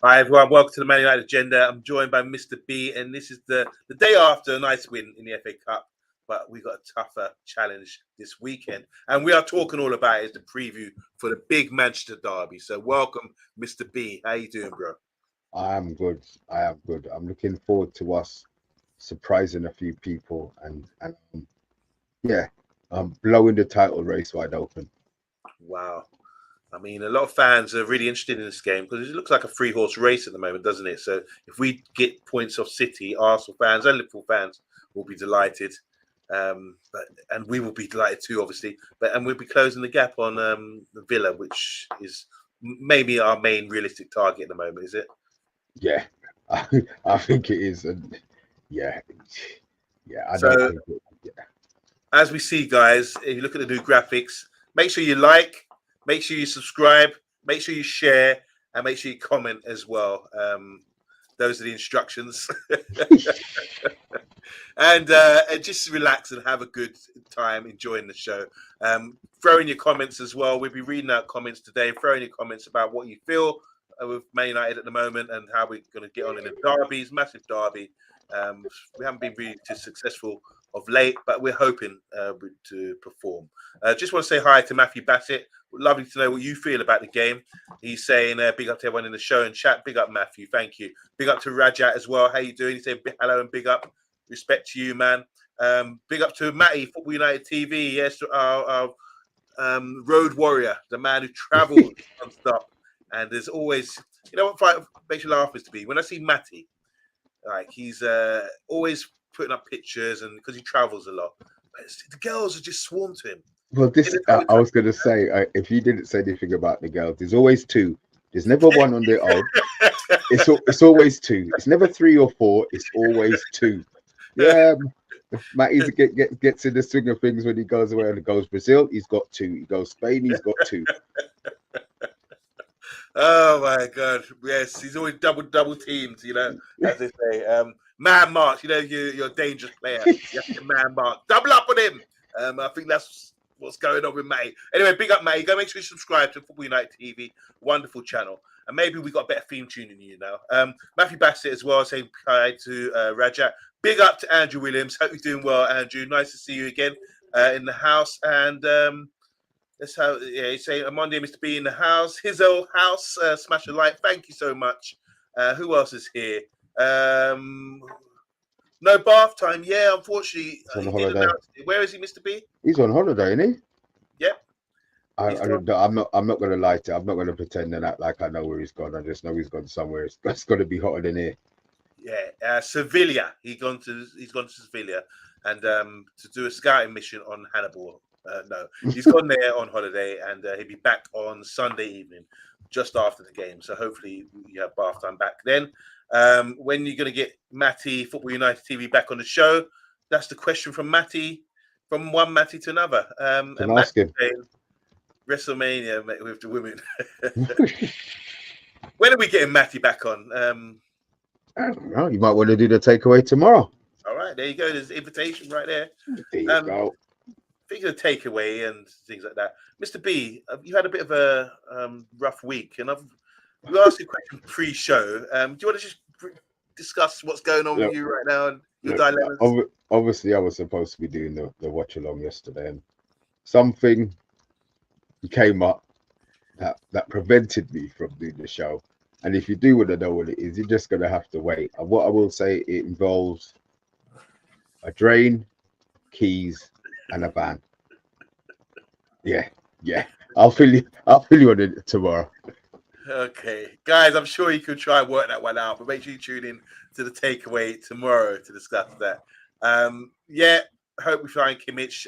Hi everyone, welcome to the Man United Agenda. I'm joined by Mr. B, and this is the day after a nice win in the FA Cup, but we got a tougher challenge this weekend, and we are talking all about it as the preview for the big Manchester derby. So welcome, Mr. B. How you doing, bro? I am good. I'm looking forward to us surprising a few people and blowing the title race wide open. Wow. I mean, a lot of fans are really interested in this game because it looks like a three-horse race at the moment, doesn't it? So if we get points off City, Arsenal fans and Liverpool fans will be delighted. And we will be delighted too, obviously. And we'll be closing the gap on the Villa, which is maybe our main realistic target at the moment, is it? Yeah, I think it is. And yeah, As we see, guys, if you look at the new graphics, make sure you like, make sure you subscribe, make sure you share, and make sure you comment as well. Those are the instructions. and just relax and have a good time enjoying the show. Throw in your comments as well. We'll be reading out comments today. Throw in your comments about what you feel with Man United at the moment and how we're going to get on in the derbies, massive derby. We haven't been really too successful of late, but we're hoping to perform. Just want to say hi to Matthew Bassett. Lovely to know what you feel about the game. He's saying big up to everyone in the show and chat. Big up, Matthew. Thank you. Big up to Rajat as well. How you doing? He said hello and big up. Respect to you, man. Big up to Matty, Football United TV. Yes, our road warrior, the man who travels non-stop. And there's always, you know what makes you laugh, Mr. B? When I see Matty, like he's always putting up pictures, and because he travels a lot, but the girls are just swarm to him. Well, I was going to say, if you didn't say anything about the girls, there's always two. There's never one on their own. It's always two. It's never three or four. It's always two. Yeah, Matty gets in the swing of things when he goes away. And he goes Brazil, he's got two. He goes Spain, he's got two. Oh my God! Yes, he's always double teamed. You know, as they say, man marks. You know, you're a dangerous player. You have to man mark, double up on him. I think that's what's going on with Matty. Anyway, big up Matty. Go make sure you subscribe to Football United TV. Wonderful channel. And maybe we got a better theme tune than you now. Matthew Bassett as well saying hi to Rajat. Big up to Andrew Williams. Hope you're doing well, Andrew. Nice to see you again in the house. And that's how, he's saying OMONDI, Mr. B in the house. His old house, smash a like. Thank you so much. Who else is here? No bath time. Yeah, unfortunately. He's on holiday. Where is he, Mr. B? He's on holiday, isn't he? Yep. I'm not going to lie to you. I'm not going to pretend and act like I know where he's gone. I just know he's gone somewhere. It's going to be hotter than here. Yeah, Sevilla. He's gone to Sevilla and to do a scouting mission on Hannibal. No, he's gone there on holiday, and he'll be back on Sunday evening, just after the game. So hopefully you have bath time back then. When you're going to get Matty, Football United TV, back on the show? That's the question from Matty, from one Matty to another. And ask him. WrestleMania with the women. When are we getting Matty back on? I don't know. You might want to do the takeaway tomorrow. All right, there you go. There's the invitation right there. There you go. Speaking of takeaway and things like that, Mr. B, you had a bit of a rough week, and we asked you a question pre-show. Do you want to just discuss what's going on with you right now and your dilemmas? Obviously, I was supposed to be doing the watch along yesterday, and something came up that prevented me from doing the show. And if you do want to know what it is, you're just going to have to wait. And what I will say, it involves a drain, keys, and a van. Yeah. I'll fill you on it tomorrow. Okay, guys, I'm sure you can try and work that one out, but make sure you tune in to the takeaway tomorrow to discuss that. Hope we find Kimmich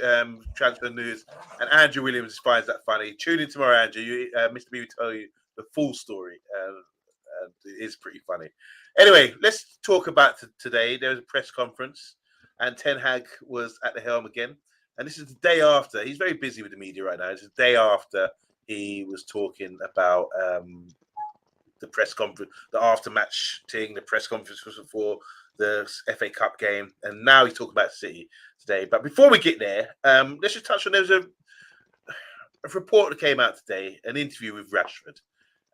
transfer news, and Andrew Williams finds that funny. Tune in tomorrow, Andrew. Mr. B will tell you the full story. And it is pretty funny. Anyway, let's talk about today. There was a press conference, and Ten Hag was at the helm again. And this is the day after. He's very busy with the media right now. It's the day after he was talking about the press conference, the after-match thing. The press conference was before the FA Cup game, and now he's talking about City today. But before we get there, let's just touch on, there was a report that came out today, an interview with Rashford.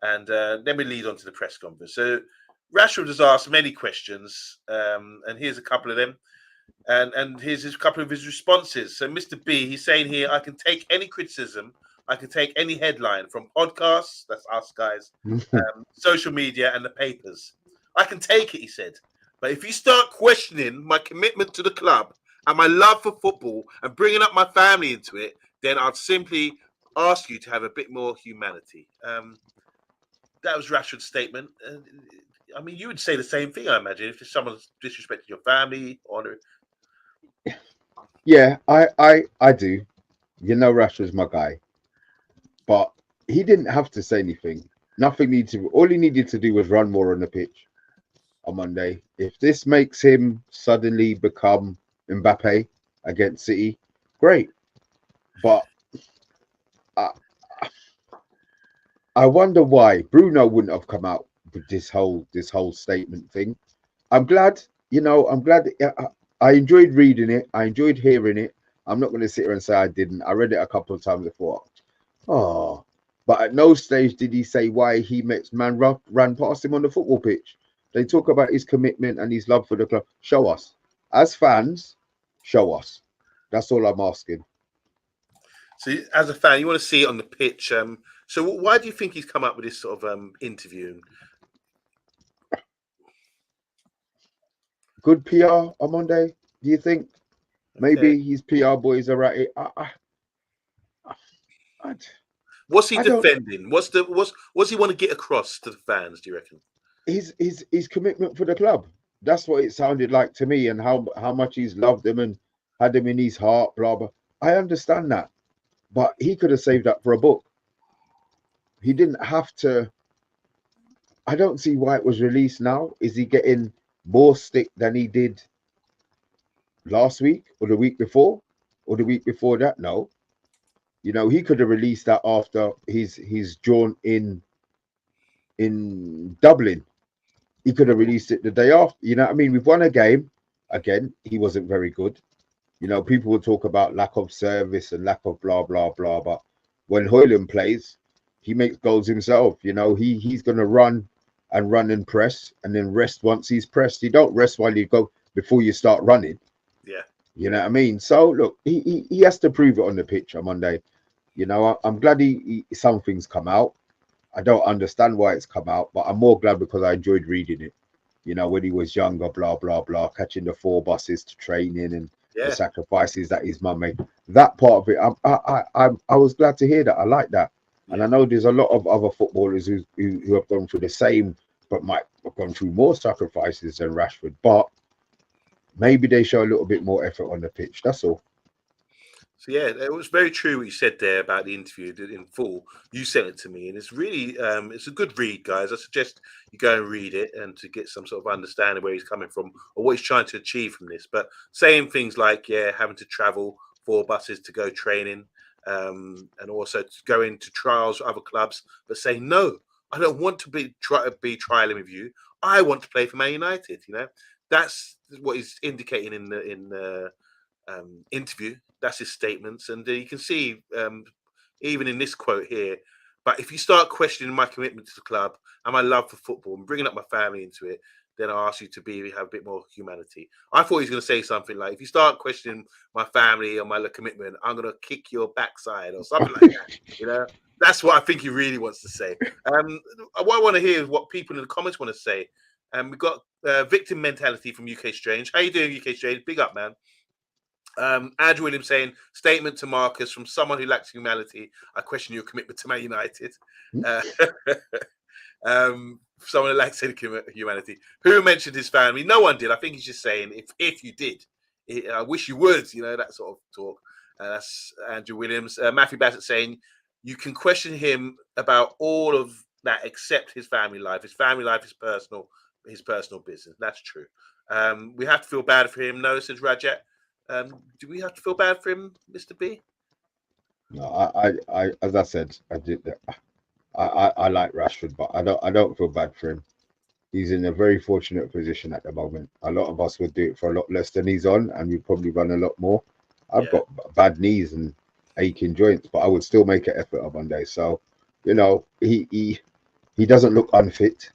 And then we lead on to the press conference. So Rashford has asked many questions, and here's a couple of them. And here's a couple of his responses. So Mr. B, he's saying here, I can take any criticism. I can take any headline from podcasts, that's us guys, social media and the papers. I can take it, he said. But if you start questioning my commitment to the club and my love for football and bringing up my family into it, then I'd simply ask you to have a bit more humanity. That was Rashford's statement. I mean, you would say the same thing, I imagine, if someone's disrespecting your family or... Yeah, I do. You know, Rashford's my guy, but he didn't have to say anything. Nothing needed to. All he needed to do was run more on the pitch on Monday. If this makes him suddenly become Mbappe against City, great. But I wonder why Bruno wouldn't have come out with this whole statement thing. I'm glad, I'm glad. I enjoyed reading it. I enjoyed hearing it. I'm not going to sit here and say I didn't. I read it a couple of times before. Oh, but at no stage did he say why he makes man ran past him on the football pitch. They talk about his commitment and his love for the club. Show us. As fans, show us. That's all I'm asking. So as a fan, you want to see it on the pitch. So why do you think he's come up with this sort of interview? Good PR on Monday, do you think? Maybe his PR boys are at it. What's he defending? What's he want to get across to the fans, do you reckon? His commitment for the club. That's what it sounded like to me, and how much he's loved them and had them in his heart, blah blah. I understand that, but he could have saved that for a book. He didn't have to. I don't see why it was released now. Is he getting more stick than he did last week or the week before or the week before that? No. He could have released that after his jaunt in Dublin. He could have released it the day after. You know what I mean? We've won a game. Again, he wasn't very good. People will talk about lack of service and lack of blah, blah, blah. But when Højlund plays, he makes goals himself. He's going to run and press and then rest once he's pressed. You don't rest while you go before you start running. Yeah. You know what I mean? So, look, he has to prove it on the pitch on Monday. I'm glad something's come out. I don't understand why it's come out, but I'm more glad because I enjoyed reading it. When he was younger, blah, blah, blah, catching the 4 buses to training and the sacrifices that his mum made. That part of it, I was glad to hear that. I like that. Yeah. And I know there's a lot of other footballers who have gone through the same, but might have gone through more sacrifices than Rashford. But maybe they show a little bit more effort on the pitch. That's all. So yeah, it was very true what you said there about the interview in full. You sent it to me, and it's really it's a good read, guys. I suggest you go and read it and to get some sort of understanding where he's coming from or what he's trying to achieve from this. But saying things like having to travel 4 buses to go training, and also to go into trials with other clubs, but saying no, I don't want to be trialing with you. I want to play for Man United. That's what he's indicating in the interview. That's his statements, and you can see even in this quote here. But if you start questioning my commitment to the club and my love for football and bringing up my family into it, then I ask you to have a bit more humanity. I thought he was going to say something like, if you start questioning my family or my commitment, I'm going to kick your backside or something like that. That's what I think he really wants to say. What I want to hear is what people in the comments want to say. We've got victim mentality from UK Strange. How you doing, UK Strange? Big up, man. Andrew Williams saying, statement to Marcus from someone who lacks humanity. I question your commitment to Man United. Someone who lacks any humanity. Who mentioned his family? No one did. I think he's just saying, if you did, I wish you would, that sort of talk. That's Andrew Williams. Matthew Bassett saying, you can question him about all of that except his family life. His family life is his personal business. That's true. We have to feel bad for him. No, says Rajat. Do we have to feel bad for him, Mr. B? No, I as I said, I like Rashford, but I don't feel bad for him. He's in a very fortunate position at the moment. A lot of us would do it for a lot less than he's on, and we'd probably run a lot more. I've got bad knees and aching joints, but I would still make an effort on Monday. So, he he doesn't look unfit.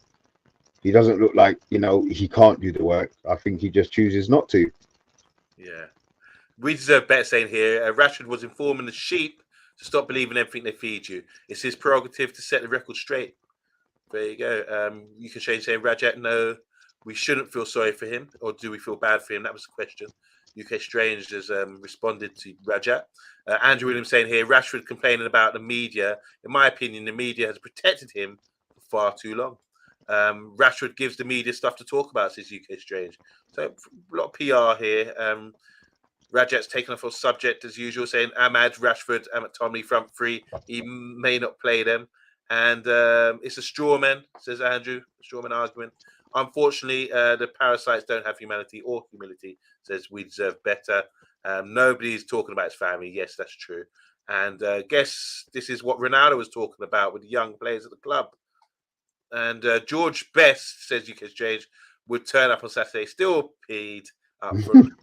He doesn't look like, you know, he can't do the work. I think he just chooses not to. Yeah. We deserve better saying here. Rashford was informing the sheep to stop believing everything they feed you. It's his prerogative to set the record straight. There you go. You can change saying, Rajat, no, we shouldn't feel sorry for him, or do we feel bad for him? That was the question. UK Strange has responded to Rajat. Andrew Williams saying here, Rashford complaining about the media. In my opinion, the media has protected him for far too long. Rashford gives the media stuff to talk about, says UK Strange. So a lot of PR here. Rajat's taken off on subject as usual, saying Ahmad, Rashford, Tommy front three. He may not play them. And it's a straw man, says Andrew, straw man argument. Unfortunately, the parasites don't have humanity or humility, says we deserve better. Nobody's talking about his family. Yes, that's true. And guess this is what Ronaldo was talking about with the young players at the club. And George Best, says UK Strange, would turn up on Saturday, still peed up front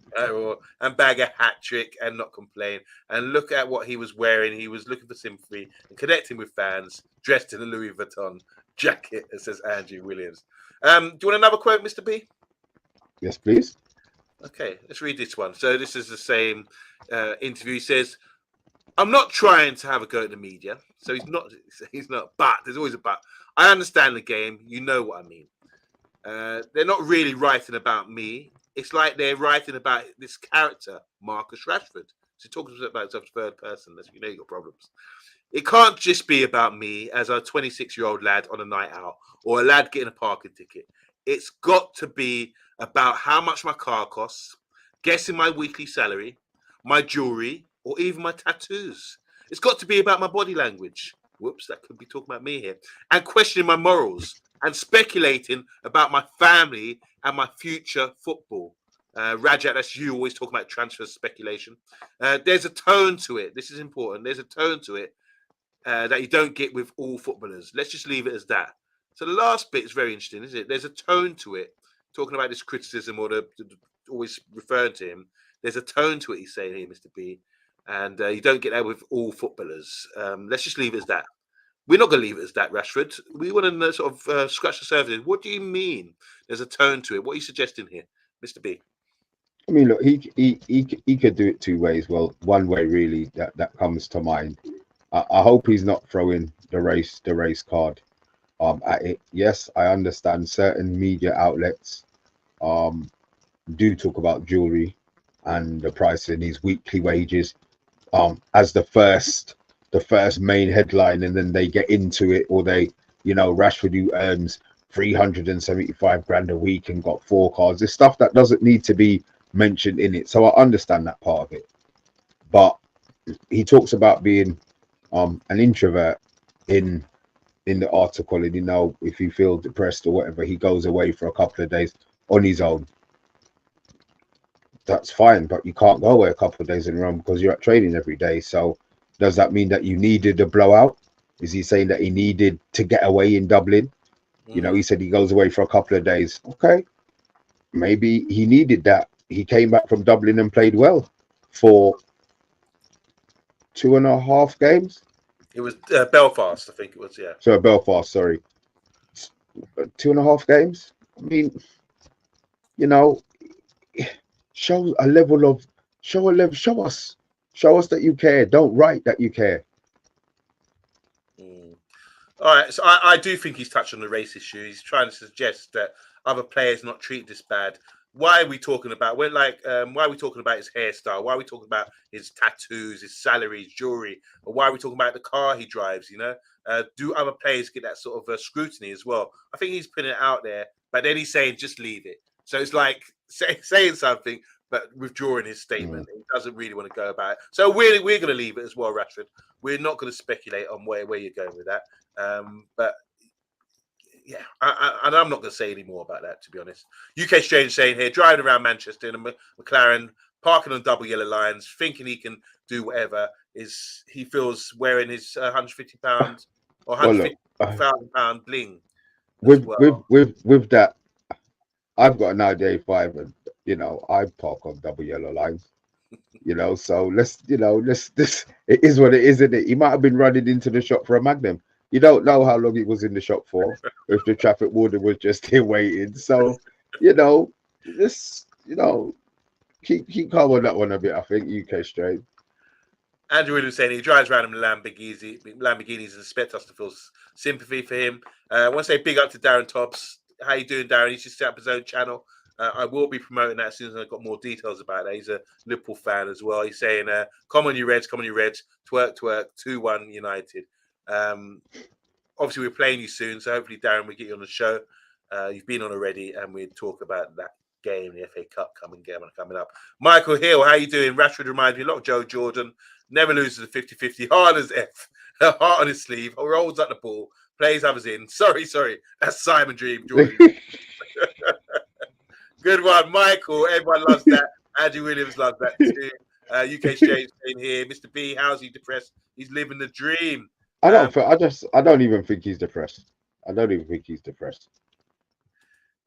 and bag a hat trick and not complain. And look at what he was wearing. He was looking for sympathy and connecting with fans, dressed in a Louis Vuitton jacket, says Andrew Williams. Do you want another quote, Mr. B? Yes, please. Okay, let's read this one. So this is the same interview. He says, I'm not trying to have a go at the media. So he's not, but there's always a but. I understand the game. You know what I mean. They're not really writing about me. It's like they're writing about this character, Marcus Rashford. So he talks about himself as third person. You know you've got problems. It can't just be about me as a 26-year-old lad on a night out or a lad getting a parking ticket. It's got to be about how much my car costs, guessing my weekly salary, my jewelry, or even my tattoos. It's got to be about my body language. Whoops, that could be talking about me here. And questioning my morals and speculating about my family and my future football. Rajat, that's you always talking about transfer speculation. There's a tone to it. This is important. There's a tone to it that you don't get with all footballers. Let's just leave it as that. So the last bit is very interesting, isn't it? There's a tone to it. Talking about this criticism or the always referring to him. There's a tone to it, he's saying here, Mr. B. And you don't get that with all footballers. Let's just leave it as that. We're not going to leave it as that, Rashford. We want to sort of scratch the surface. What do you mean there's a tone to it? What are you suggesting here, Mr. B? I mean, look, he could do it two ways. Well, one way really that comes to mind. I hope he's not throwing the race card at it. Yes, I understand certain media outlets do talk about jewelry and the price in his weekly wages as the first main headline, and then they get into it, or they, you know, Rashford who earns 375 grand a week and got 4 cars. There's stuff that doesn't need to be mentioned in it. So I understand that part of it. But he talks about being an introvert in the article, and, you know, if you feel depressed or whatever, he goes away for a couple of days on his own. That's fine, but you can't go away a couple of days in a row because you're at training every day. So does that mean that you needed a blowout? Is he saying that he needed to get away in Dublin? You know, he said he goes away for a couple of days. Okay, maybe he needed that. He came back from Dublin and played well for 2.5 games. It was Belfast, I think it was, yeah. So Belfast, sorry. 2.5 games. I mean, you know, show us that you care. Don't write that you care. All right, so I do think he's touched on the race issue. He's trying to suggest that other players not treat this bad. Why are we talking about? Why are we talking about his hairstyle? Why are we talking about his tattoos, his salary, his jewelry? Or why are we talking about the car he drives? You know, do other players get that sort of scrutiny as well? I think he's putting it out there, but then he's saying just leave it. So it's like saying something, but withdrawing his statement. He doesn't really want to go about it. So we're going to leave it as well, Rashford. We're not going to speculate on where you're going with that. But yeah, and I'm not going to say any more about that, to be honest. UK Strange saying here, driving around Manchester in a McLaren, parking on double yellow lines, thinking he can do whatever, he feels wearing his £150 or £150,000 bling. With that, I've got an Audi A5, and, you know, I park on double yellow lines. You know, so let's it is what it is, isn't it? He might have been running into the shop for a Magnum. You don't know how long it was in the shop for, if the traffic warden was just here waiting. So, just keep calm on that one a bit. I think UK straight. Andrew Williams saying he drives around in Lamborghinis and expect us to feel sympathy for him. I want to say big up to Darren Tobbs. How you doing, Darren? He's just set up his own channel. I will be promoting that as soon as I've got more details about that. He's a Liverpool fan as well. He's saying, come on, you Reds, twerk, 2-1 United. Obviously, we're playing you soon, so hopefully, Darren, we get you on the show. You've been on already, and we talk about that game, the FA Cup coming up. Michael Hill, how you doing? Rashford reminds me a lot of Joe Jordan. Never loses a 50-50. Hard as F. Heart on his sleeve. Rolls up the ball. Plays others in. Sorry. That's Simon Dream, Jordan. Good one, Michael. Everyone loves that. Andrew Williams loves that too. UK James in here. Mr. B, how's he depressed? He's living the dream. I don't even think he's depressed.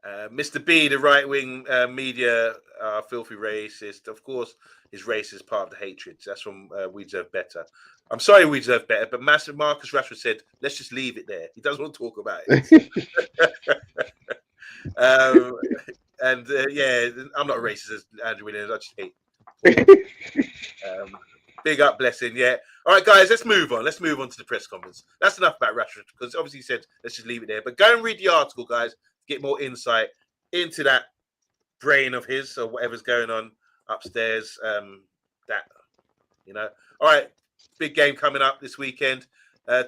Mr. B, the right-wing media filthy racist. Of course, his race is part of the hatred. That's from We Deserve Better. I'm sorry, We Deserve Better, but Master Marcus Rashford said, let's just leave it there. He doesn't want to talk about it. I'm not a racist as Andrew Williams. I just hate. Big up, blessing. Yeah. All right, guys, let's move on. Let's move on to the press conference. That's enough about Rashford because obviously he said, let's just leave it there. But go and read the article, guys. Get more insight into that brain of his or whatever's going on upstairs. All right, big game coming up this weekend.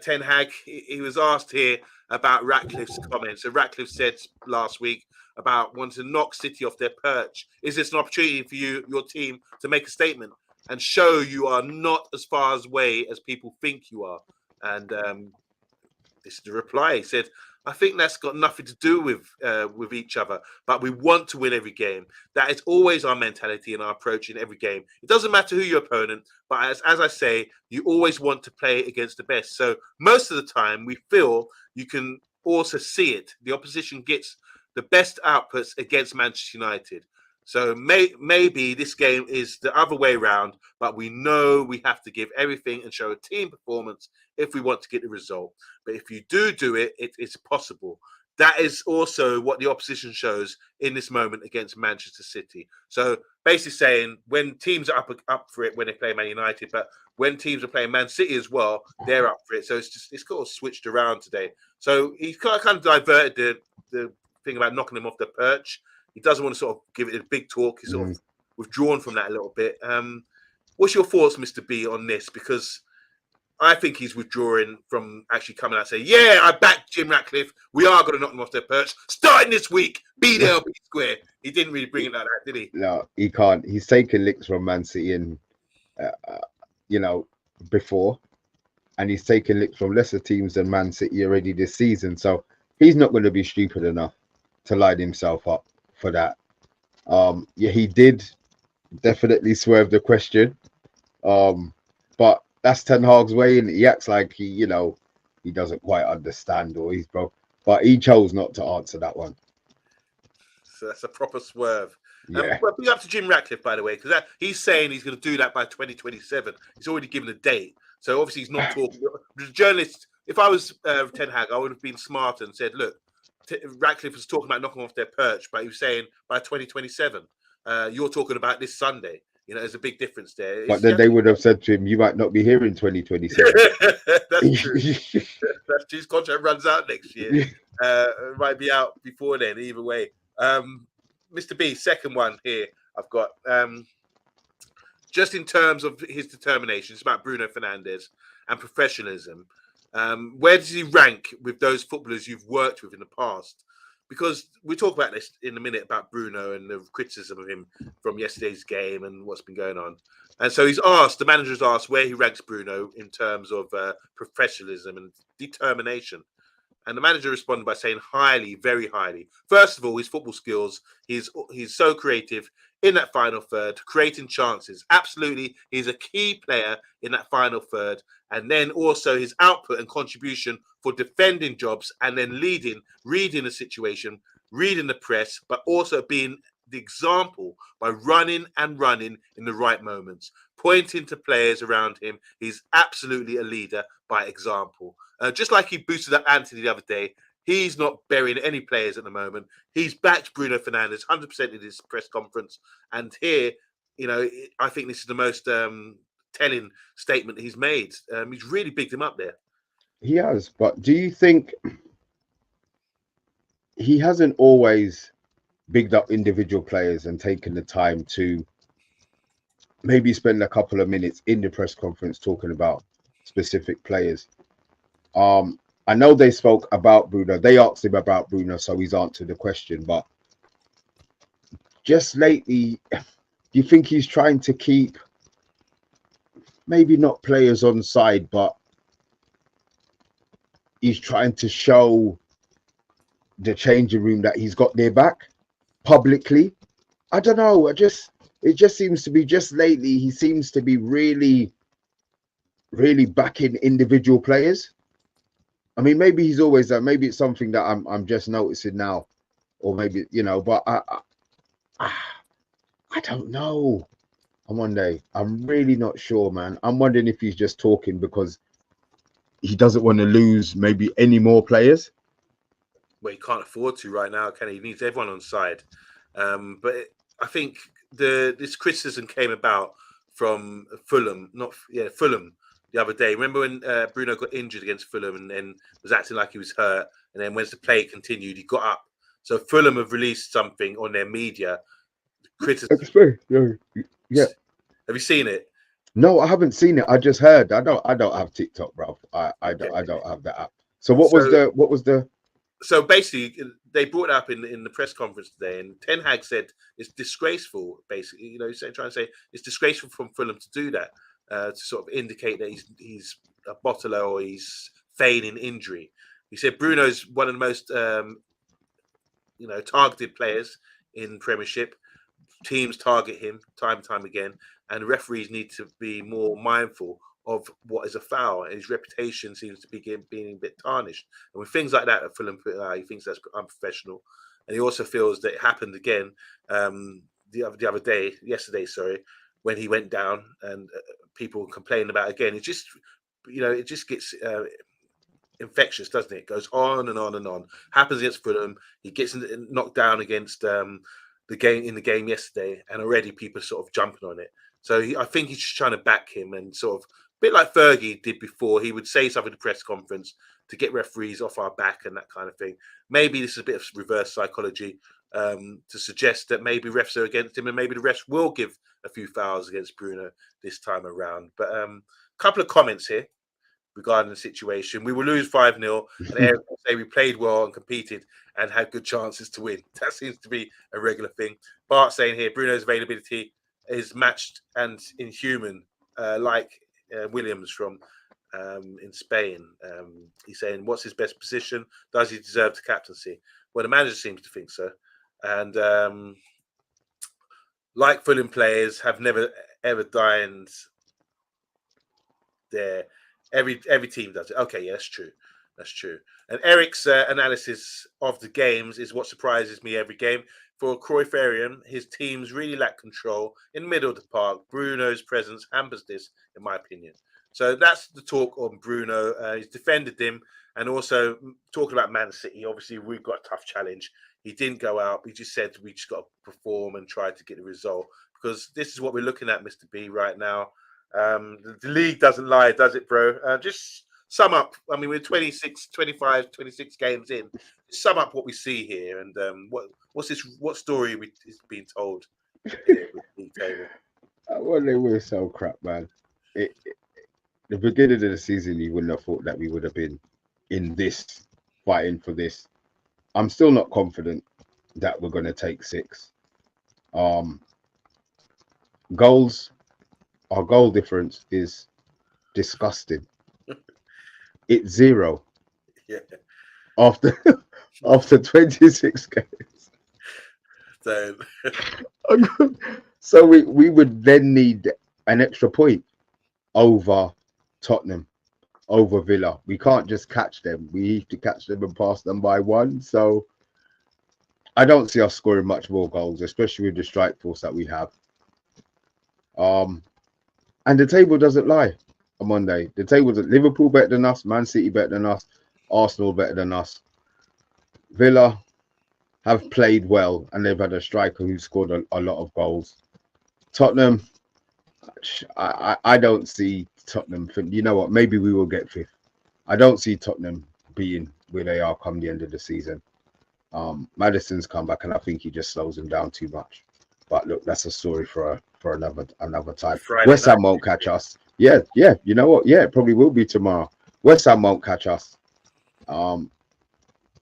Ten Hag, he was asked here about Ratcliffe's comments. So Ratcliffe said last week about wanting to knock City off their perch. Is this an opportunity for your team to make a statement and show you are not as far away as people think you are? And this is the reply. He said, I think that's got nothing to do with each other, but we want to win every game. That is always our mentality and our approach in every game. It doesn't matter who your opponent, but as I say, you always want to play against the best. So most of the time, we feel you can also see it. The opposition gets the best outputs against Manchester United. So maybe this game is the other way around, but we know we have to give everything and show a team performance if we want to get the result. But if you do it, it's possible. That is also what the opposition shows in this moment against Manchester City. So basically saying when teams are up for it when they play Man United, but when teams are playing Man City as well, they're up for it. So it's kind of switched around today. So he kind of diverted the thing about knocking them off the perch. He doesn't want to sort of give it a big talk. He's sort of withdrawn from that a little bit. What's your thoughts, Mr. B, on this? Because I think he's withdrawing from actually coming out and saying, yeah, I back Jim Ratcliffe. We are going to knock them off their perch. Starting this week, be there or be square. He didn't really bring it like that, did he? No, he can't. He's taken licks from Man City before. And he's taken licks from lesser teams than Man City already this season. So he's not going to be stupid enough to line himself up for that. He did definitely swerve the question. But that's Ten Hag's way, and he acts like he doesn't quite understand or he's broke. But he chose not to answer that one. So that's a proper swerve. Yeah. But big up to Jim Ratcliffe, by the way, because he's saying he's going to do that by 2027. He's already given a date. So obviously he's not talking. The journalist, if I was Ten Hag, I would have been smarter and said, look, Ratcliffe was talking about knocking off their perch, but he was saying by 2027. You're talking about this Sunday. There's a big difference there. But then they would have said to him, you might not be here in 2027. That's true. His contract runs out next year. Might be out before then, either way. Mr. B, second one here I've got. Just in terms of his determination, it's about Bruno Fernandes and professionalism. Where does he rank with those footballers you've worked with in the past? Because we talk about this in a minute about Bruno and the criticism of him from yesterday's game and what's been going on. And so the manager's asked where he ranks Bruno in terms of professionalism and determination. And the manager responded by saying highly, very highly. First of all, his football skills. He's so creative in that final third, creating chances. Absolutely, he's a key player in that final third. And then also his output and contribution for defending jobs and then reading the situation, reading the press, but also being the example by running and running in the right moments, pointing to players around him. He's absolutely a leader by example. Just like he boosted up Anthony the other day, he's not burying any players at the moment. He's backed Bruno Fernandes 100% in his press conference. And here, I think this is the most telling statement he's made. He's really bigged him up there. He has, but do you think he hasn't always bigged up individual players and taken the time to maybe spend a couple of minutes in the press conference talking about specific players? I know they spoke about Bruno. They asked him about Bruno, so he's answered the question. But just lately, do you think he's trying to keep maybe not players on side, but he's trying to show the changing room that he's got their back publicly? I don't know. It just seems to be just lately. He seems to be really, really backing individual players. I mean, maybe he's always that. Maybe it's something that I'm just noticing now, or maybe But I don't know. I'm really not sure, man. I'm wondering if he's just talking because he doesn't want to lose maybe any more players. Well, he can't afford to right now, can he? He needs everyone on side. But I think this criticism came about from Fulham, Fulham the other day. Remember when Bruno got injured against Fulham and then was acting like he was hurt, and then once the play continued, he got up. So Fulham have released something on their media. Criticism. Yeah. Have you seen it? No, I haven't seen it. I just heard. I don't have TikTok, bro. I don't have that app. So what was the? So basically, they brought it up in the press conference today, and Ten Hag said it's disgraceful. Basically, he's trying to say it's disgraceful from Fulham to do that, to sort of indicate that he's a bottler or he's feigning injury. He said Bruno's one of the most targeted players in Premiership. Teams target him time and time again, and referees need to be more mindful of what is a foul. And his reputation seems to be being a bit tarnished. And with things like that at Fulham, he thinks that's unprofessional. And he also feels that it happened again yesterday, when he went down and people complained about it again. It just gets infectious, doesn't it? It goes on and on and on. Happens against Fulham. He gets knocked down against the game yesterday, and already people are sort of jumping on it. So I think he's just trying to back him, and sort of a bit like Fergie did before. He would say something at the press conference to get referees off our back and that kind of thing. Maybe this is a bit of reverse psychology to suggest that maybe refs are against him, and maybe the refs will give a few fouls against Bruno this time around. But a couple of comments here regarding the situation. We will lose 5-0, and Eric will say we played well and competed and had good chances to win. That seems to be a regular thing. Bart saying here, Bruno's availability is matched and inhuman, like Williams from in Spain. He's saying, what's his best position? Does he deserve the captaincy? Well, the manager seems to think so. And like Fulham players have never, ever dined there. Every team does it. Okay, yeah, that's true. That's true. And Eric's analysis of the games is what surprises me every game. For Cruyffian, his teams really lack control in the middle of the park. Bruno's presence hampers this, in my opinion. So that's the talk on Bruno. He's defended him, and also talking about Man City. Obviously, we've got a tough challenge. He didn't go out. He just said we just got to perform and try to get the result, because this is what we're looking at, Mr. B, right now. The league doesn't lie, does it, bro? Just sum up. I mean, we're 26 games in. Sum up what we see here, and what story is being told here with the league table. Well, they were so crap, man. The beginning of the season, you wouldn't have thought that we would have been in this, fighting for this. I'm still not confident that we're going to take 6. Goals. Our goal difference is disgusting. It's 0. Yeah. After 26 games. So we would then need an extra point over Tottenham, over Villa. We can't just catch them. We need to catch them and pass them by 1. So I don't see us scoring much more goals, especially with the strike force that we have. And the table doesn't lie on Monday. The table doesn't. Liverpool better than us, Man City better than us, Arsenal better than us. Villa have played well, and they've had a striker who scored a lot of goals. Tottenham, I don't see Tottenham. You know what? Maybe we will get fifth. I don't see Tottenham being where they are come the end of the season. Madison's come back, and I think he just slows them down too much. But look, that's a story for another time. Friday West Ham won't catch us. Yeah. You know what? Yeah, it probably will be tomorrow. West Ham won't catch us.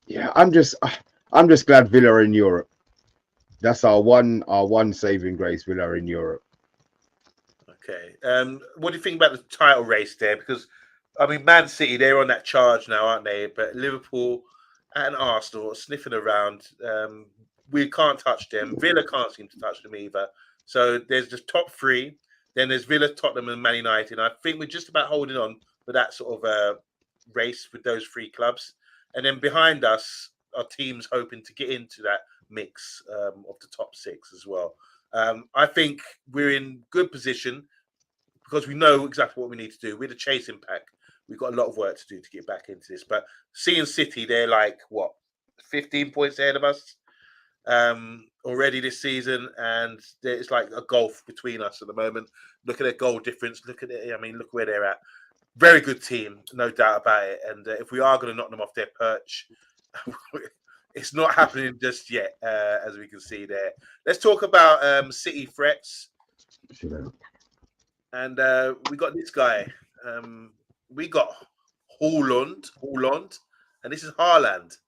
Yeah, I'm just glad Villa are in Europe. That's our one saving grace. Villa are in Europe. Okay. What do you think about the title race there? Because I mean, Man City, they're on that charge now, aren't they? But Liverpool and Arsenal are sniffing around. We can't touch them. Villa can't seem to touch them either. So there's the top three. Then there's Villa, Tottenham, and Man United. And I think we're just about holding on for that sort of race with those three clubs. And then behind us are teams hoping to get into that mix of the top six as well. I think we're in good position because we know exactly what we need to do. We're the chasing pack. We've got a lot of work to do to get back into this. But seeing City, they're like, what, 15 points ahead of us already this season. And it's like a gulf between us at the moment. Look at their goal difference. Look at it. I mean, look where they're at. Very good team, no doubt about it. And if we are going to knock them off their perch, it's not happening just yet, as we can see there. Let's talk about City threats. And we got this guy. We got Haaland, and this is Haaland.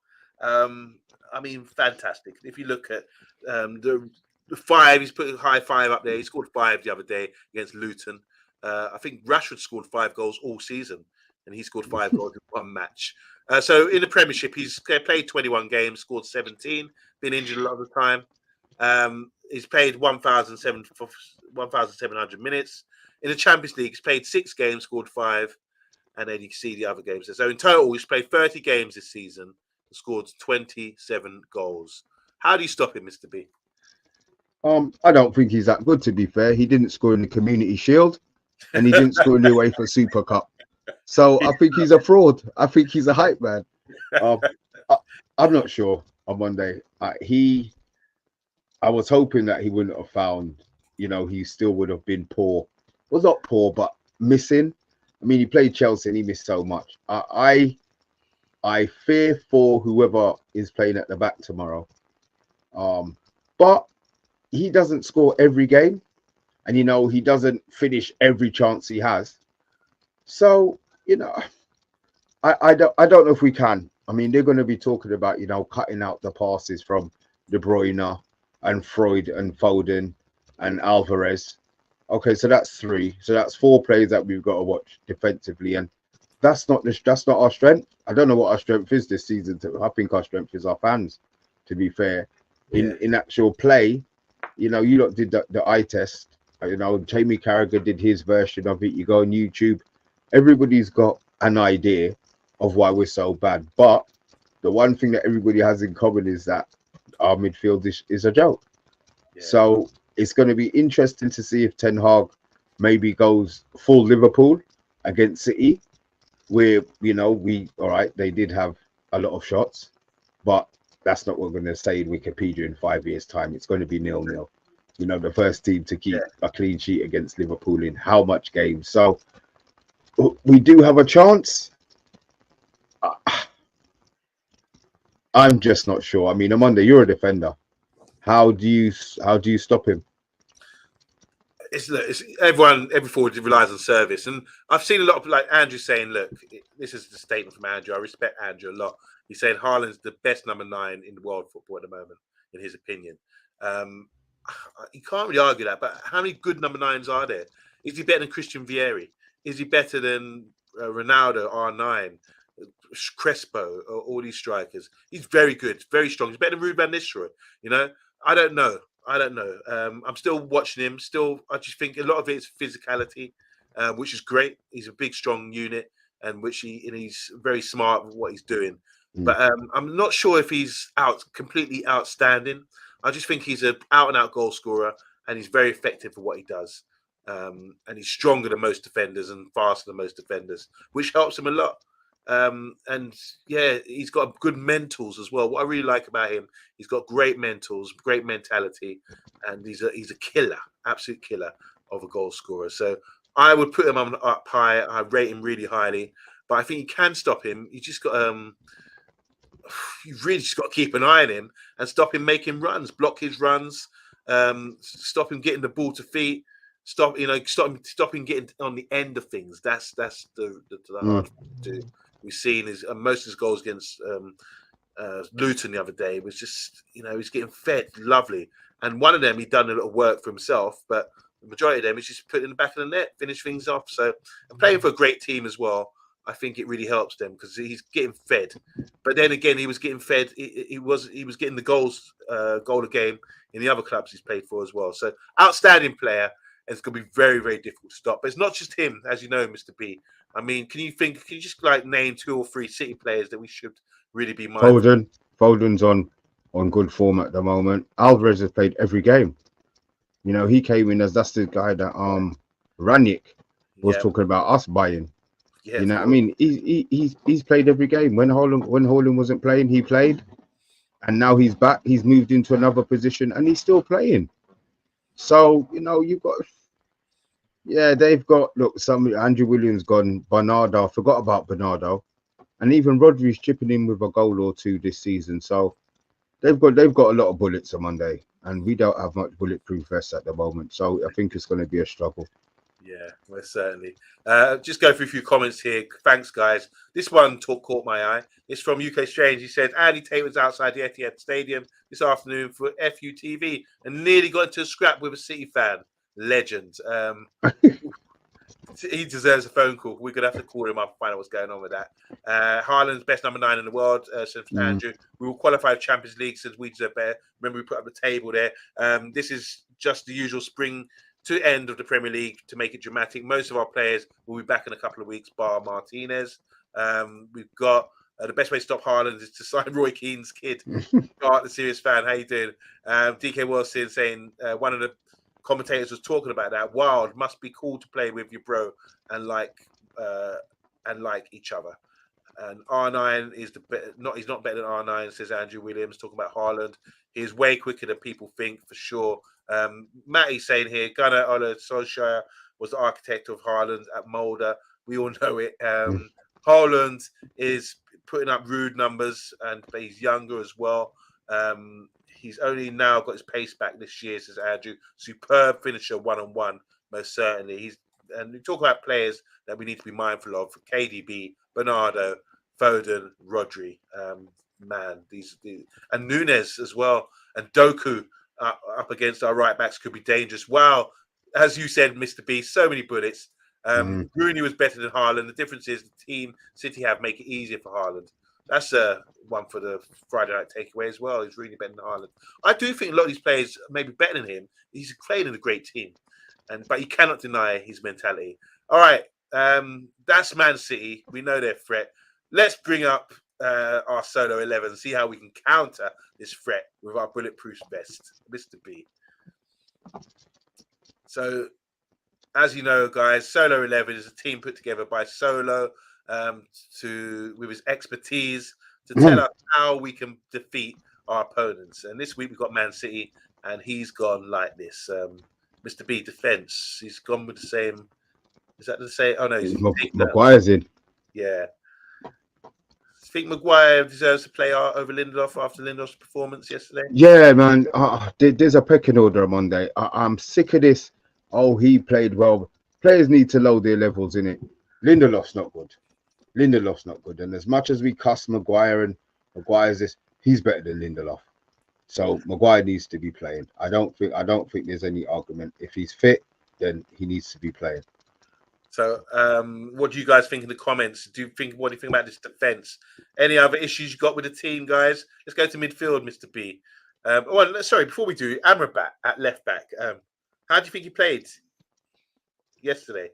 I mean, fantastic. If you look at the five, he's put a high five up there. He scored 5 the other day against Luton. I think Rashford scored 5 goals all season, and he scored 5 goals in one match. So in the Premiership, he's played 21 games, scored 17, been injured a lot of the time. He's played 1,700 minutes. In the Champions League, he's played 6 games, scored 5, and then you can see the other games. So in total, he's played 30 games this season and scored 27 goals. How do you stop him, Mr. B? I don't think he's that good, to be fair. He didn't score in the Community Shield, and he didn't score in the UEFA Super Cup. So I think he's a fraud. I think he's a hype man. I'm not sure on Monday. I was hoping that he wouldn't have found, he still would have been poor. Well, not poor, but missing. I mean, he played Chelsea and he missed so much. I fear for whoever is playing at the back tomorrow. But he doesn't score every game, and he doesn't finish every chance he has. So I don't know if we can. I mean, they're going to be talking about cutting out the passes from De Bruyne and Freud and Foden and Alvarez. Okay, so that's 3. So that's 4 players that we've got to watch defensively, and that's not our strength. I don't know what our strength is this season. I think our strength is our fans. To be fair, in actual play, you lot did the eye test. Jamie Carragher did his version of it. You go on YouTube, everybody's got an idea of why we're so bad. But the one thing that everybody has in common is that our midfield is a joke. Yeah. So it's going to be interesting to see if Ten Hag maybe goes full Liverpool against City, where they did have a lot of shots, but that's not what we're going to say in Wikipedia in 5 years' time. It's going to be 0-0. The first team to keep a clean sheet against Liverpool in how much games? So we do have a chance. I'm just not sure. I mean, Amanda, you're a defender. How do you stop him? It's every forward relies on service, and I've seen a lot of like Andrew saying, "Look, this is the statement from Andrew. I respect Andrew a lot. He's saying Haaland's the best number 9 in the world football at the moment, in his opinion. You can't really argue that. But how many good number 9s are there? Is he better than Christian Vieri? Is he better than Ronaldo, R9, Crespo, all these strikers? He's very good, very strong. He's better than Ruben Nistelrooy. I don't know. I'm still watching him. I just think a lot of it is physicality, which is great. He's a big, strong unit, and he's very smart with what he's doing. but I'm not sure if he's completely outstanding. I just think he's an out and out goal scorer, and he's very effective for what he does. And he's stronger than most defenders and faster than most defenders, which helps him a lot. And yeah, he's got good mentals as well. What I really like about him, he's got great mentals, great mentality, and he's a killer, absolute killer of a goal scorer. So I would put him up high. I rate him really highly, but I think you can stop him. You just got you really just got to keep an eye on him and stop him making runs, block his runs, stop him getting the ball to feet, stop him getting on the end of things. That's the hard thing to do. We've seen his most of his goals against Luton the other day was just he's getting fed lovely, and one of them he done a little work for himself, but the majority of them is just put in the back of the net, finish things off. So and playing for a great team as well. I think it really helps them because he's getting fed. But then again, he was getting fed. He was getting the goal a game in the other clubs he's played for as well. So outstanding player, and it's going to be very, very difficult to stop. But it's not just him, as you know, Mr. B. I mean, can you just like name 2 or 3 City players that we should really be mindful? Foden's on good form at the moment. Alvarez has played every game. He came in as that's the guy that Ranić was talking about us buying. Yeah, I mean, he's played every game. When Haaland wasn't playing, he played, and now he's back. He's moved into another position, and he's still playing. So you've got, they've got Andrew Williams gone, Bernardo. Forgot about Bernardo, and even Rodri's chipping in with a goal or 2 this season. So they've got a lot of bullets on Monday, and we don't have much bulletproof vests at the moment. So I think it's going to be a struggle. Yeah, most certainly. Just go through a few comments here. Thanks, guys. This one caught my eye. It's from UK Strange. He said, Andy Tate was outside the Etihad Stadium this afternoon for FUTV and nearly got into a scrap with a City fan. Legend. He deserves a phone call. We're going to have to call him up and find out what's going on with that. Haaland's best number 9 in the world, says Andrew. We will qualify for Champions League since we deserve better. Remember, we put up the table there. This is just the usual spring to end of the Premier League to make it dramatic. Most of our players will be back in a couple of weeks, bar Martinez. We've got the best way to stop Haaland is to sign Roy Keane's kid. Art, the serious fan. How you doing? DK Wilson saying one of the commentators was talking about that. Wild must be cool to play with your bro and like each other. And R9 is he's not better than R9, says Andrew Williams, talking about Haaland. He's way quicker than people think, for sure. Matty saying here, Gunnar Ola Solskjaer was the architect of Haaland at Mulder. We all know it. Haaland is putting up rude numbers, but he's younger as well. He's only now got his pace back this year, says Andrew. Superb finisher, one-on-one, most certainly. And we talk about players that we need to be mindful of: KDB, Bernardo, Foden, Rodri. And Nunes as well, and Doku up against our right backs could be dangerous. Wow, as you said, Mr. B, so many bullets. Rooney was better than Haaland. The difference is the team City have make it easier for Haaland. That's one for the Friday night takeaway as well. He's really better than Haaland. I do think a lot of these players may be better than him. He's playing in a great team, but you cannot deny his mentality. All right, that's Man City. We know their threat. Let's bring up our solo 11, see how we can counter this threat with our bulletproof vest, Mr. B. So, as you know, guys, Solo 11 is a team put together by Solo with his expertise to tell us how we can defeat our opponents. And this week we've got Man City, and he's gone like this. Mr. B, defense. He's gone with the same. Is that the same? Oh no, Maguire's in. Yeah. I think Maguire deserves to play over Lindelof after Lindelof's performance yesterday. Yeah, man. There's a pecking order on Monday. I'm sick of this. Oh, he played well. Players need to lower their levels in it. Lindelof's not good. And as much as we cuss Maguire and Maguire's this, he's better than Lindelof. So Maguire needs to be playing. I don't think there's any argument. If he's fit, then he needs to be playing. So, what do you guys think in the comments? What do you think about this defense? Any other issues you got with the team, guys? Let's go to midfield, Mr. B. Before we do, Amrabat at left back. How do you think he played yesterday?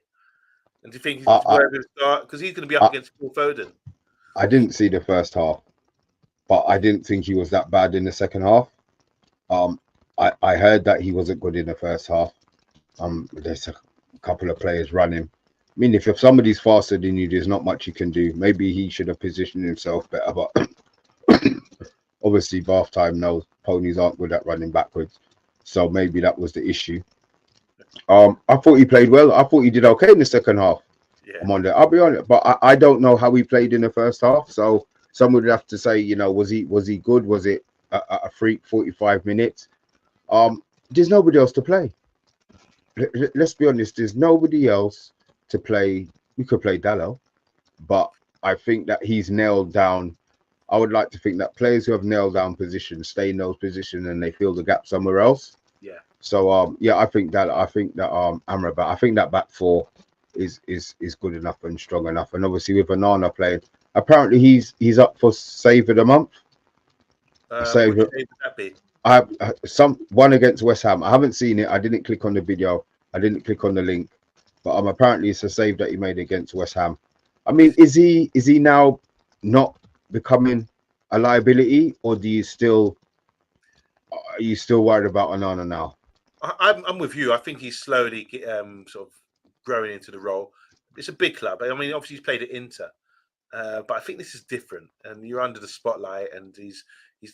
And do you think he's going to start? Because he's going to be up against Phil Foden. I didn't see the first half. but I didn't think he was that bad in the second half. I heard that he wasn't good in the first half. There's a couple of players running. I mean, if somebody's faster than you, there's not much you can do. Maybe he should have positioned himself better, but obviously, bath time knows ponies aren't good at running backwards, so maybe that was the issue. I thought he played well. I thought he did okay in the second half. Yeah. I'm on there. I'll be honest, but I don't know how he played in the first half. So someone would have to say, was he good? Was it a freak 45 minutes? There's nobody else to play. Let's be honest. There's nobody else to play. We could play Dallo, but I think that he's nailed down. I would like to think that players who have nailed down positions stay in those positions and they fill the gap somewhere else. Yeah. So I think that Amrabat, I think that back four is good enough and strong enough. And obviously with Onana playing, apparently he's up for save of the month. Which save would that be? I some one against West Ham. I haven't seen it. I didn't click on the video. I didn't click on the link. But apparently it's a save that he made against West Ham. I mean, is he now not becoming a liability, or are you still worried about Onana now? I'm with you. I think he's slowly sort of growing into the role. It's a big club. I mean, obviously he's played at Inter, but I think this is different. And you're under the spotlight, and he's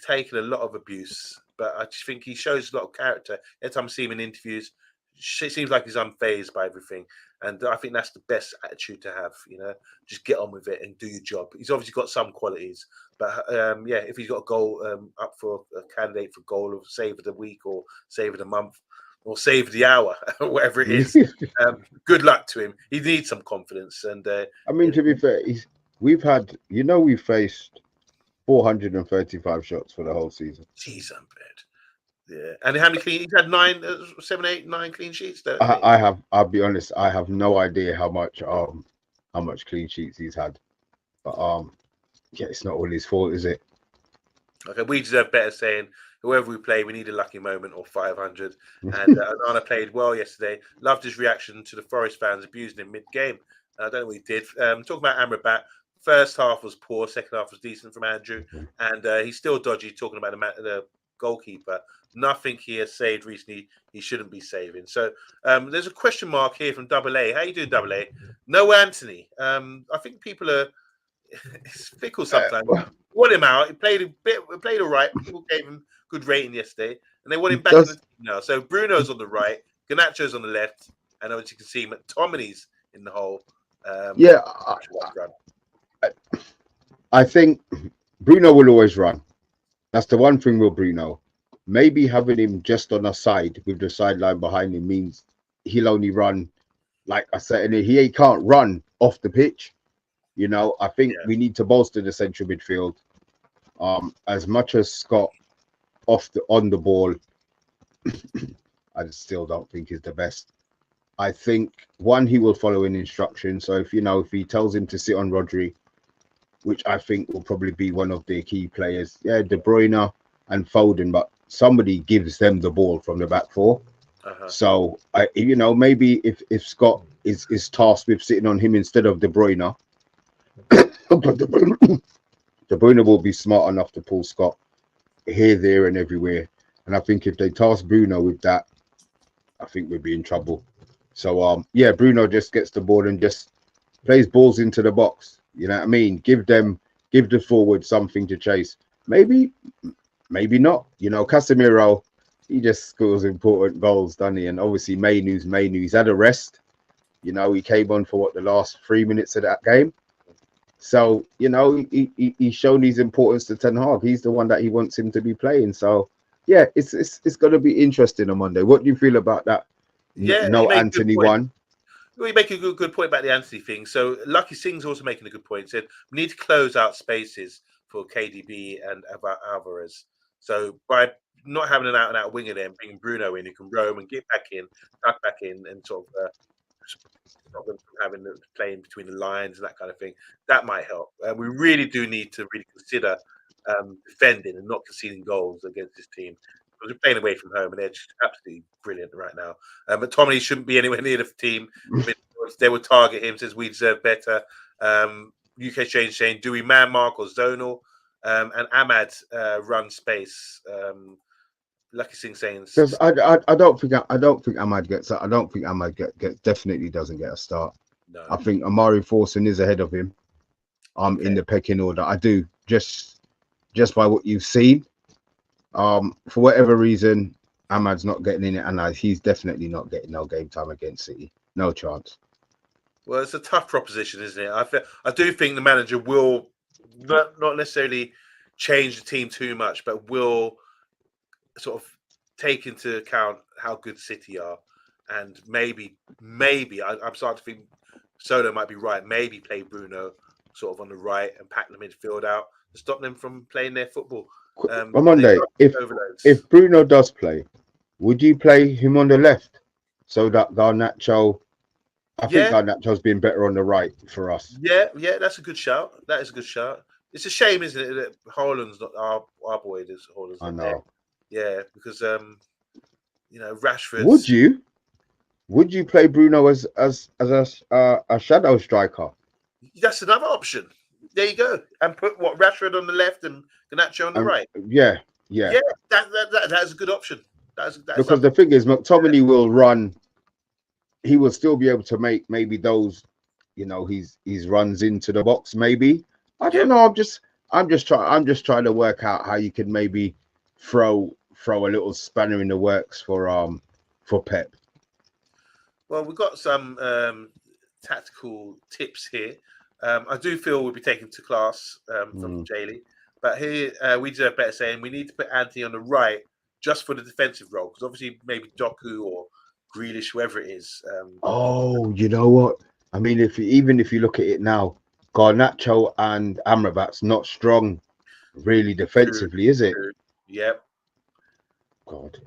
taken a lot of abuse. But I just think he shows a lot of character. Every time I see him in interviews, it seems like he's unfazed by everything. And I think that's the best attitude to have. Just get on with it and do your job. He's obviously got some qualities, but if he's got a goal up for a candidate for goal of save of the week or save of the month or save of the hour, whatever it is, good luck to him. He needs some confidence. And I mean, to be fair, we've faced 435 shots for the whole season. Jeez, I'm bad. Yeah, and how many clean? He's had 9 clean sheets. I'll be honest. I have no idea how much clean sheets he's had, but it's not all his fault, is it? Okay, we deserve better. Saying whoever we play, we need a lucky moment or 500. And Onana played well yesterday. Loved his reaction to the Forest fans abusing him mid-game. I don't know what he did. Talking about Amrabat, first half was poor, second half was decent from Andrew, and he's still dodgy. Talking about the goalkeeper. Nothing he has saved recently he shouldn't be saving. So there's a question mark here from Double A. How you doing, Double A? No Anthony. I think people are it's fickle sometimes. Want him out. He played all right. People gave him good rating yesterday, and they want him back in the team now. So Bruno's on the right, Garnacho's on the left, and as you can see, McTominay's in the hole. I think Bruno will always run. That's the one thing with Bruno. Maybe having him just on a side with the sideline behind him means he'll only run, like I said, and he can't run off the pitch. I think we need to bolster the central midfield. As much as Scott on the ball, I still don't think is the best. I think he will follow an instruction. So if he tells him to sit on Rodri, which I think will probably be one of their key players, De Bruyne and Foden, but somebody gives them the ball from the back four. So maybe if Scott is tasked with sitting on him instead of De Bruyne, but De Bruyne will be smart enough to pull Scott here, there, and everywhere. And I think if they task Bruno with that, I think we'd be in trouble. So Bruno just gets the ball and just plays balls into the box. You know what I mean? Give the forward something to chase. Maybe not. Casemiro, he just scores important goals, doesn't he? And obviously Mainu's he's had a rest. He came on for the last 3 minutes of that game. So, he's shown his importance to Ten Hag. He's the one that he wants him to be playing. So, it's going to be interesting on Monday. What do you feel about that? No Anthony one. You make a good point about the Anthony thing. So, Lucky Singh's also making a good point. He said, we need to close out spaces for KDB and Alvarez. So, by not having an out-and-out winger there and bringing Bruno in who can roam and get back in, tuck back in, and sort of stop them from having to play in between the lines and that kind of thing. That might help. We really do need to really consider defending and not conceding goals against this team. Because we're playing away from home and they're just absolutely brilliant right now. But Tommy shouldn't be anywhere near the team. They will target him, says we deserve better. UK Exchange saying, do we man mark or zonal? Mm. and Ahmad run space. Lucky Singh saying, Because I don't think Ahmad gets. I don't think Ahmad definitely doesn't get a start. no. I think Amari Forson is ahead of him. Okay. In the pecking order. I do just by what you've seen. For whatever reason, Ahmad's not getting in it, and he's definitely not getting no game time against City. No chance. Well, it's a tough proposition, isn't it? I do think the manager will not necessarily change the team too much, but will sort of take into account how good City are, and maybe I'm starting to think Solo might be right. Maybe play Bruno sort of on the right and pack the midfield out to stop them from playing their football. On Monday, if Bruno does play, would you play him on the left so that Garnacho? I think Garnacho's been better on the right for us. Yeah, that's a good shout. That is a good shout. It's a shame, isn't it, that Haaland's not our boy. Haaland's I not know. there. Yeah, because Rashford. Would you play Bruno as a shadow striker? That's another option. There you go, and put Rashford on the left and Garnacho on the right. Yeah. That is a good option. That's because the thing is, McTominay will run. He will still be able to make maybe those, his runs into the box. Maybe I don't know. I'm just trying to work out how you can maybe throw a little spanner in the works for Pep. Well, we've got some tactical tips here. I do feel we'll be taken to class from Jaylee, but here we deserve better, saying we need to put Anthony on the right just for the defensive role, because obviously maybe Doku or Grealish, whoever it is. You know what? I mean, if you look at it now, Garnacho and Amrabat's not strong, really defensively, is it? Yep. God,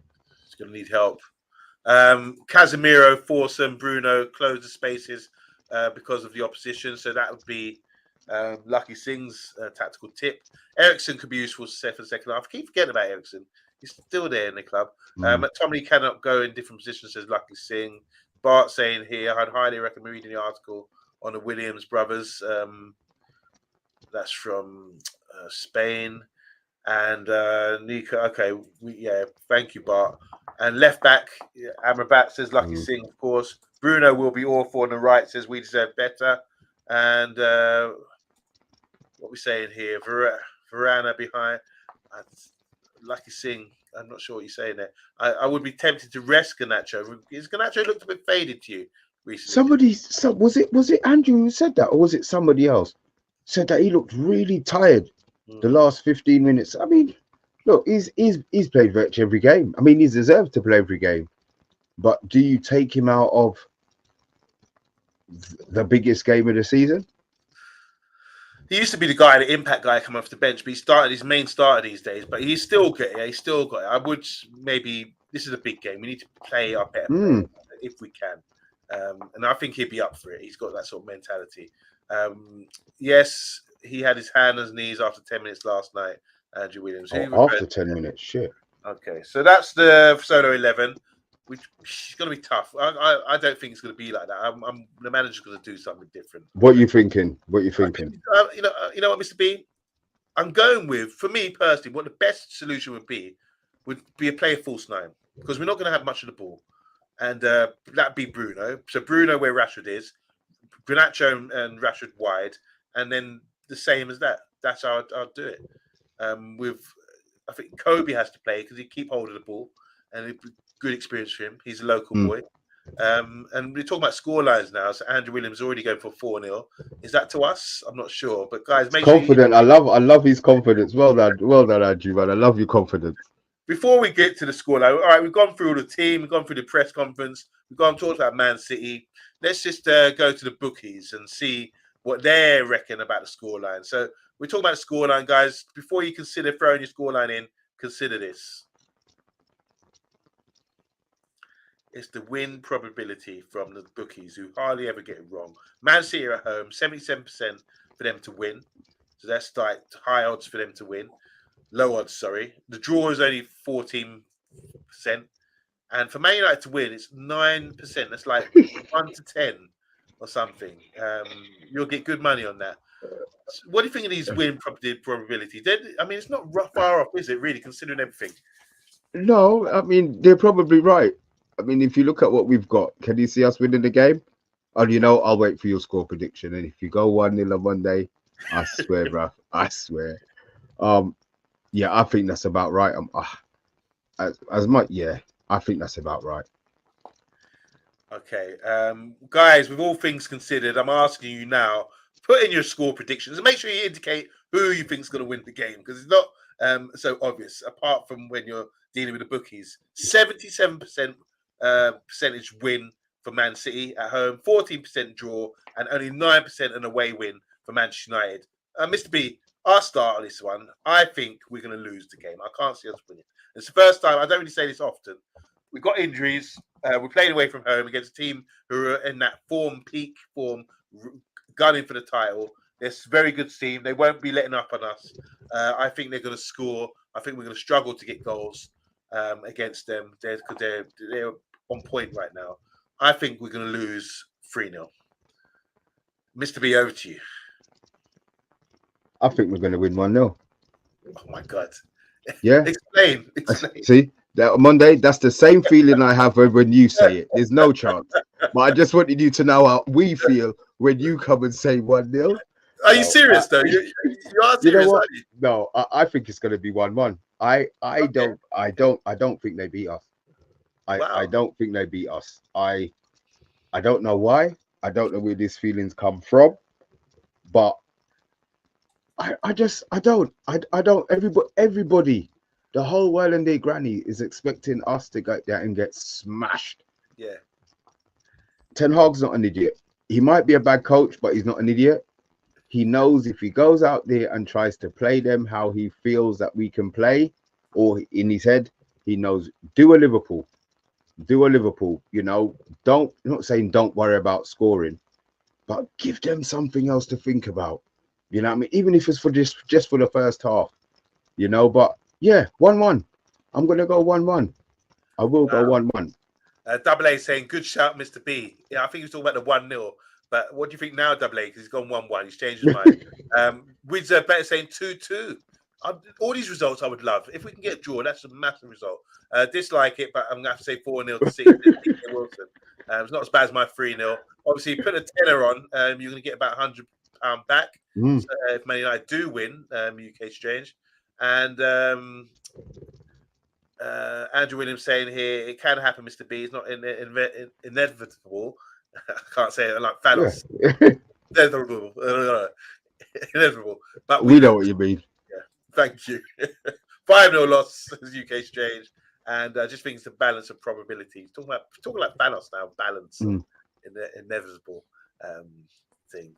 it's going to need help. Casemiro, Forson, Bruno close the spaces because of the opposition. So that would be Lucky Singh's tactical tip. Ericsson could be useful for the second half. I keep forgetting about Ericsson. He's still there in the club. McTominay cannot go in different positions, says Lucky Singh. Bart saying here, I'd highly recommend reading the article on the Williams brothers. That's from Spain. And Nico, okay, thank you, Bart. And left back, Amrabat says Lucky Singh, of course. Bruno will be awful on the right, says we deserve better. And what we saying here? Varane behind. Lucky Singh, I'm not sure what you're saying there. I would be tempted to rest Garnacho. Is Garnacho looked a bit faded to you recently? was it Andrew who said that, or was it somebody else? Said that he looked really tired the last 15 minutes. I mean, look, he's played virtually every game. I mean, he's deserved to play every game. But do you take him out of the biggest game of the season? He used to be the guy, the impact guy, coming off the bench, but his main starter these days. But he's still got it. He's still got it. I would maybe, this is a big game. We need to play our better play if we can. And I think he'd be up for it. He's got that sort of mentality. Yes, he had his hand on his knees after 10 minutes last night, Andrew Williams. After 10 minutes, shit. Okay, so that's the Solo 11, which is going to be tough. I don't think it's going to be like that. The manager's going to do something different. What are you thinking? You know what, Mr. B? I'm going with, for me personally, what the best solution would be a player false nine, because we're not going to have much of the ball. And that'd be Bruno. So Bruno where Rashford is, Garnacho and Rashford wide, and then the same as that. That's how I'd do it. I think Kobe has to play because he keep hold of the ball, and it'd be good experience for him. He's a local boy. And we're talking about scorelines now. So Andrew Williams already going for 4-0. Is that to us? I'm not sure. But guys, make confident. Sure I love his confidence. Well done, Andrew, man. I love your confidence. Before we get to the scoreline, all right, we've gone through the team, we've gone through the press conference, we've gone talked about Man City. Let's just go to the bookies and see what they reckon about the scoreline. So we're talking about the scoreline, guys. Before you consider throwing your scoreline in, consider this. It's the win probability from the bookies, who hardly ever get it wrong. Man City are at home, 77% for them to win. So that's like high odds for them to win. Low odds, sorry. The draw is only 14%. And for Man United to win, it's 9%. That's like 1 to 10 or something. You'll get good money on that. What do you think of these win probability? I mean, it's not far off, is it? Really, considering everything. No, I mean they're probably right. I mean, if you look at what we've got, can you see us winning the game? And I'll wait for your score prediction. And if you go 1-0 on Monday, I swear, bruv, I swear. Yeah, I think that's about right. As much, yeah, I think that's about right. Okay, guys, with all things considered, I'm asking you now, put in your score predictions and make sure you indicate who you think is going to win the game, because it's not so obvious, apart from when you're dealing with the bookies. 77% percentage win for Man City at home, 14% draw, and only 9% an away win for Manchester United. Mr. B, I'll start on this one. I think we're going to lose the game. I can't see us winning. It's the first time, I don't really say this often. We've got injuries. We're playing away from home against a team who are in that peak form, gunning for the title. It's a very good team. They won't be letting up on us. I think they're going to score. I think we're going to struggle to get goals against them because they're on point right now. I think we're going to lose 3-0. Mr. B, over to you. I think we're going to win 1-0. Oh, my God. Yeah. Explain. See, that Monday, that's the same feeling I have when you say it. There's no chance. But I just wanted you to know how we feel when you come and say 1-0. Are you serious, though? You are serious, you know what? aren't you? No, I think it's going to be 1-1. I don't think they beat us. I don't think they beat us. I don't know why. I don't know where these feelings come from, but I don't. Everybody, the whole world and their granny is expecting us to go there and get smashed. Yeah. Ten Hag's not an idiot. He might be a bad coach, but he's not an idiot. He knows if he goes out there and tries to play them how he feels that we can play, or in his head, he knows do a Liverpool. I'm not saying don't worry about scoring, but give them something else to think about. You know what I mean? Even if it's for just for the first half, but yeah, 1-1. I'm gonna go 1-1. I will go 1-1. Double A saying, good shout, Mr. B. Yeah, I think he was talking about the 1-0. But what do you think now, Double A? Because he's gone 1-1. He's changed his mind. Wizard better saying 2-2. All these results I would love. If we can get a draw, that's a massive result. Dislike it, but I'm going to have to say 4-0 to City. Wilson. It's not as bad as my 3-0. Obviously, put a tenner on, you're going to get about £100 back. So, if Man United do win, UK Exchange. And Andrew Williams saying here, it can happen, Mr. B. It's not inevitable. I can't say it like Thanos. Yeah. Inevitable. But we know what you mean. Yeah, thank you. 5-0 loss as UK Exchange, and I just think it's the balance of probabilities. Talking like Thanos now, balance in the inevitable thing.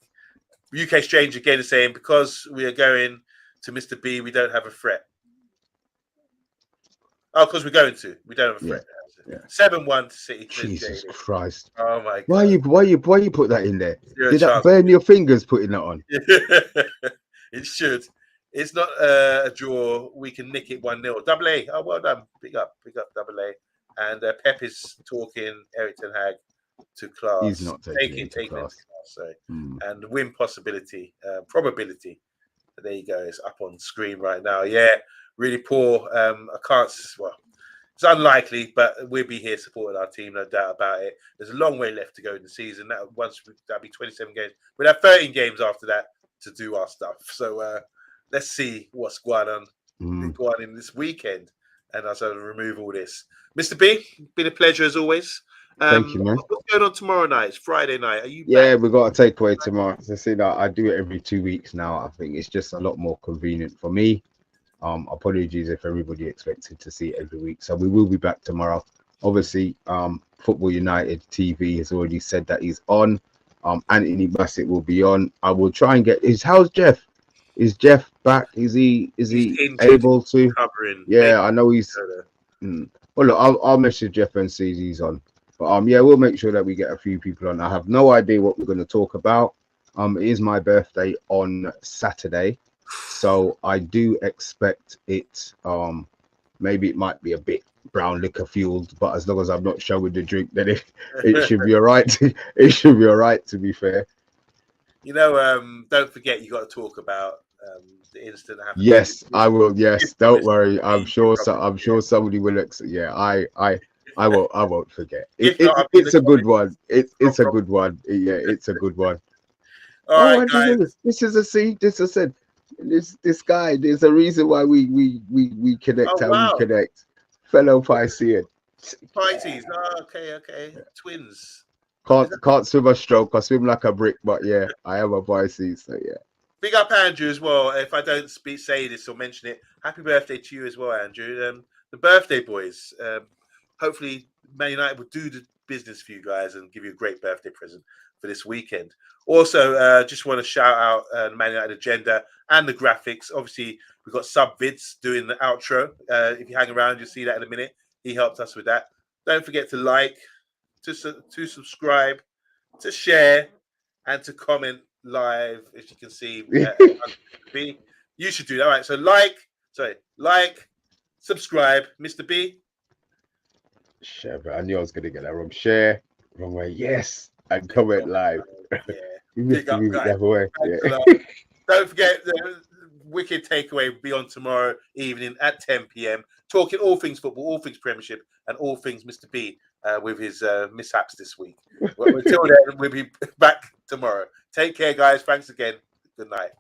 UK Exchange again is saying because we are going to Mr. B, we don't have a threat. Oh, because we're going to. We don't have a threat. Yeah. 7-1 to City. Jesus Christ! Oh my God! Why you put that in there? Did that burn your fingers putting that on? It should. It's not a draw. We can nick it 1-0. Double A. Oh, well done. Big up, Double A. And Pep is talking Eric Ten Hag to class. He's not taking it to class. Sorry. And win probability. There you go. It's up on screen right now. Yeah, really poor. I can't. Well, it's unlikely, but we'll be here supporting our team, no doubt about it. There's a long way left to go in the season. That'll be 27 games. We'll have 13 games after that to do our stuff. So let's see what's going on in this weekend, and I'll sort of remove all this. Mr. B, been a pleasure as always. Thank you, man. What's going on tomorrow night? It's Friday night. Are you? Yeah, we've got a takeaway tomorrow. So see that I do it every 2 weeks now. I think it's just a lot more convenient for me. Apologies if everybody expected to see it every week. So we will be back tomorrow. Obviously, Football United TV has already said that he's on. Anthony Bassett will be on. I will try and get how's Jeff? Is Jeff back? Is he able to? Covering. Yeah, I know he's. Well, look, I'll message Jeff and see if he's on. But yeah, we'll make sure that we get a few people on. I have no idea what we're going to talk about. It is my birthday on Saturday. So I do expect it. Maybe it might be a bit brown liquor fueled, but as long as I'm not showing the drink, then it should be all right. It should be all right. To be fair. don't forget you got to talk about the incident that happened. Yes, I will. Yes, don't Promise. worry. I'm sure. Promise. I'm sure somebody will. Yeah, I won't. I won't forget. If not, I'll be in It's the a good comments. one. No It's a problem. good one. Yeah, it's a good one. All Oh, right, I guys. this is a see. This I said. This guy. There's a reason why we connect Oh how we wow, connect. Fellow Piscean. Pisces. Oh, okay. Twins. Is that Can't swim a stroke. I swim like a brick. But yeah, I am a Pisces. So yeah. big up Andrew as well? If I don't say this or mention it, happy birthday to you as well, Andrew. The birthday boys. Hopefully, Man United will do the business for you guys and give you a great birthday present for this weekend. Also, just want to shout out the Man United agenda and the graphics. Obviously, we've got Sub Vids doing the outro. If you hang around, you'll see that in a minute. He helped us with that. Don't forget to like, to subscribe, to share, and to comment live. As you can see, you should do that. All right. So like, subscribe, Mr. B. Share, but I knew I was gonna get that wrong. Share, wrong way. Yes, and comment live. Yeah. You Big missed the up, music guys. that way. Thanks a Yeah. lot. Don't forget the wicked takeaway will be on tomorrow evening at 10 p.m. Talking all things football, all things Premiership, and all things Mr. B with his mishaps this week. Well, until then, we'll be back tomorrow. Take care, guys. Thanks again. Good night.